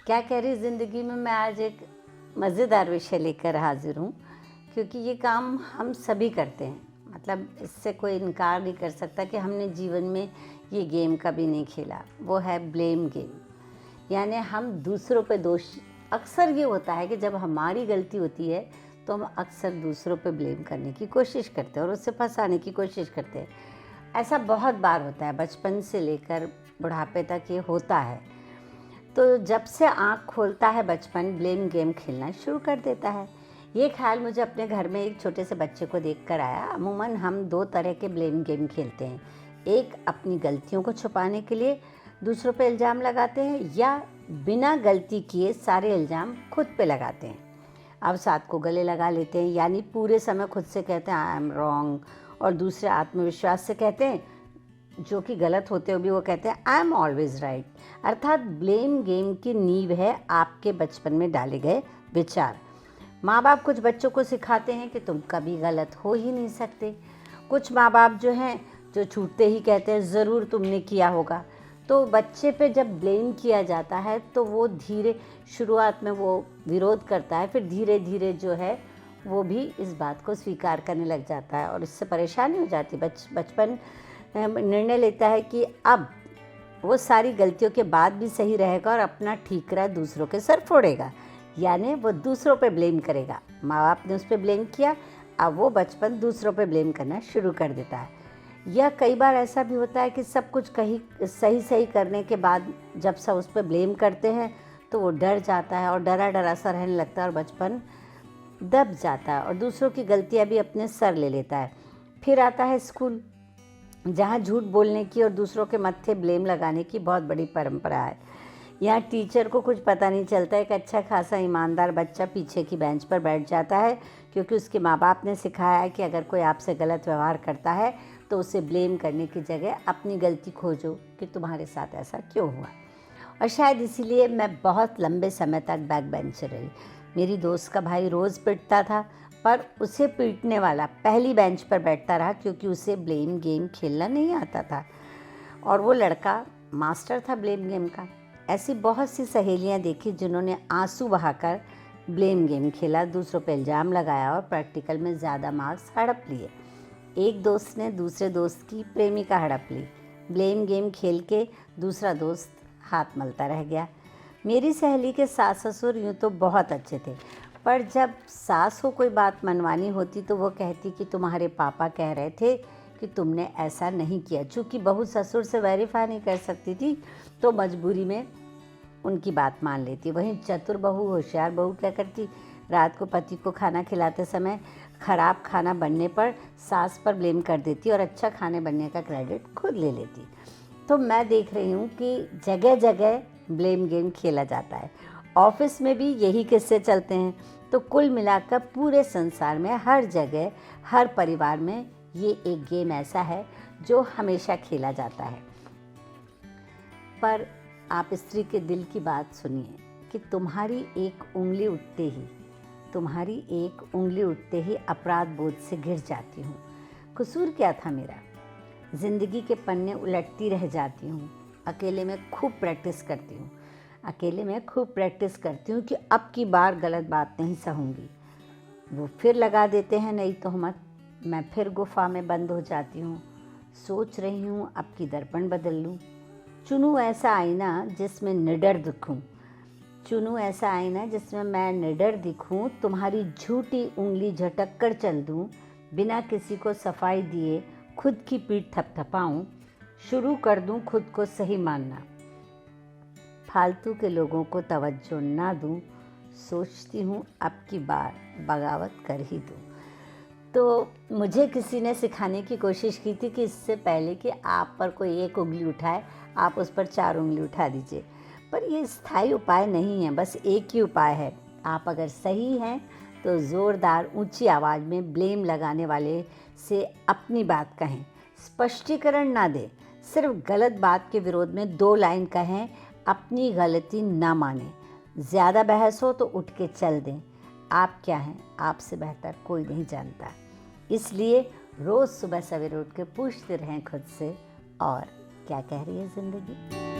क्या कह रही ज़िंदगी में मैं आज एक मज़ेदार विषय लेकर हाज़िर हूँ, क्योंकि ये काम हम सभी करते हैं। मतलब इससे कोई इनकार नहीं कर सकता कि हमने जीवन में ये गेम कभी नहीं खेला। वो है ब्लेम गेम। यानी हम दूसरों पे दोष, अक्सर ये होता है कि जब हमारी गलती होती है तो हम अक्सर दूसरों पे ब्लेम करने की कोशिश करते हैं और उससे फंसाने की कोशिश करते हैं। ऐसा बहुत बार होता है, बचपन से लेकर बुढ़ापे तक ये होता है। तो जब से आँख खोलता है बचपन, ब्लेम गेम खेलना शुरू कर देता है। ये ख़्याल मुझे अपने घर में एक छोटे से बच्चे को देखकर आया। अमूमन हम 2 तरह के ब्लेम गेम खेलते हैं। एक अपनी गलतियों को छुपाने के लिए दूसरों पे इल्ज़ाम लगाते हैं, या बिना गलती किए सारे इल्ज़ाम खुद पे लगाते हैं। अब साथ को गले लगा लेते हैं, यानी पूरे समय खुद से कहते हैं आई एम रॉन्ग, और दूसरे आत्मविश्वास से कहते हैं, जो कि गलत होते हुए भी वो कहते हैं आई एम ऑलवेज राइट। अर्थात ब्लेम गेम की नींव है आपके बचपन में डाले गए विचार। माँ बाप कुछ बच्चों को सिखाते हैं कि तुम कभी गलत हो ही नहीं सकते। कुछ माँ बाप जो हैं, जो छूटते ही कहते हैं ज़रूर तुमने किया होगा। तो बच्चे पे जब ब्लेम किया जाता है तो वो शुरुआत में वो विरोध करता है, फिर धीरे धीरे जो है वो भी इस बात को स्वीकार करने लग जाता है और इससे परेशानी हो जाती है। बचपन निर्णय लेता है कि अब वो सारी गलतियों के बाद भी सही रहेगा और अपना ठीकरा दूसरों के सर फोड़ेगा, यानी वो दूसरों पे ब्लेम करेगा। माँ बाप ने उस पर ब्लेम किया, अब वो बचपन दूसरों पे ब्लेम करना शुरू कर देता है। या कई बार ऐसा भी होता है कि सब कुछ कहीं सही करने के बाद जब सब उस पर ब्लेम करते हैं तो वो डर जाता है और डरा डरा सा रहने लगता है और बचपन दब जाता है और दूसरों की गलतियाँ भी अपने सर ले लेता है। फिर आता है स्कूल, जहाँ झूठ बोलने की और दूसरों के मत्थे ब्लेम लगाने की बहुत बड़ी परंपरा है। यहाँ टीचर को कुछ पता नहीं चलता। एक अच्छा खासा ईमानदार बच्चा पीछे की बेंच पर बैठ जाता है, क्योंकि उसके माँ बाप ने सिखाया है कि अगर कोई आपसे गलत व्यवहार करता है तो उसे ब्लेम करने की जगह अपनी गलती खोजो कि तुम्हारे साथ ऐसा क्यों हुआ। और शायद इसीलिए मैं बहुत लंबे समय तक बैक बेंचर रही। मेरी दोस्त का भाई रोज़ पिटता था, पर उसे पीटने वाला पहली बेंच पर बैठता रहा, क्योंकि उसे ब्लेम गेम खेलना नहीं आता था और वो लड़का मास्टर था ब्लेम गेम का। ऐसी बहुत सी सहेलियां देखी जिन्होंने आंसू बहाकर ब्लेम गेम खेला, दूसरों पर इल्ज़ाम लगाया और प्रैक्टिकल में ज़्यादा मार्क्स हड़प लिए। एक दोस्त ने दूसरे दोस्त की प्रेमिका हड़प ली। ब्लेम गेम खेल के दूसरा दोस्त हाथ मलता रह गया। मेरी सहेली के सास ससुर यूँ तो बहुत अच्छे थे, पर जब सास को कोई बात मनवानी होती तो वो कहती कि तुम्हारे पापा कह रहे थे कि तुमने ऐसा नहीं किया। चूँकि बहू ससुर से वेरीफाई नहीं कर सकती थी तो मजबूरी में उनकी बात मान लेती। वहीं चतुर बहू, होशियार बहू क्या करती, रात को पति को खाना खिलाते समय ख़राब खाना बनने पर सास पर ब्लेम कर देती और अच्छा खाने बनने का क्रेडिट खुद ले लेती। तो मैं देख रही हूँ कि जगह जगह ब्लेम गेम खेला जाता है। ऑफिस में भी यही किस्से चलते हैं। तो कुल मिलाकर पूरे संसार में हर जगह, हर परिवार में ये एक गेम ऐसा है जो हमेशा खेला जाता है। पर आप स्त्री के दिल की बात सुनिए कि तुम्हारी एक उंगली उठते ही अपराध बोध से घिर जाती हूँ। कसूर क्या था मेरा? ज़िंदगी के पन्ने उलटती रह जाती हूँ। अकेले में खूब प्रैक्टिस करती हूँ कि अब की बार गलत बात नहीं सहूँगी। वो फिर लगा देते हैं नई तोहमत, मैं फिर गुफा में बंद हो जाती हूँ। सोच रही हूँ अब की दर्पण बदल लूँ, चुनूँ ऐसा आईना जिसमें मैं निडर दिखूँ। तुम्हारी झूठी उंगली झटक कर चल दूँ, बिना किसी को सफाई दिए खुद की पीठ थपथपाऊँ। शुरू कर दूँ खुद को सही मानना, फालतू के लोगों को तवज्जो ना दूँ। सोचती हूँ अब की बार बगावत कर ही दूँ। तो मुझे किसी ने सिखाने की कोशिश की थी कि इससे पहले कि आप पर कोई एक उंगली उठाए, आप उस पर 4 उंगली उठा दीजिए। पर ये स्थायी उपाय नहीं है, बस एक ही उपाय है। आप अगर सही हैं तो ज़ोरदार ऊंची आवाज़ में ब्लेम लगाने वाले से अपनी बात कहें, स्पष्टीकरण ना दें। सिर्फ गलत बात के विरोध में 2 लाइन कहें, अपनी गलती ना मानें। ज़्यादा बहस हो तो उठ के चल दें। आप क्या हैं, आपसे बेहतर कोई नहीं जानता। इसलिए रोज़ सुबह सवेरे उठ के पूछते रहें खुद से, और क्या कह रही है ज़िंदगी।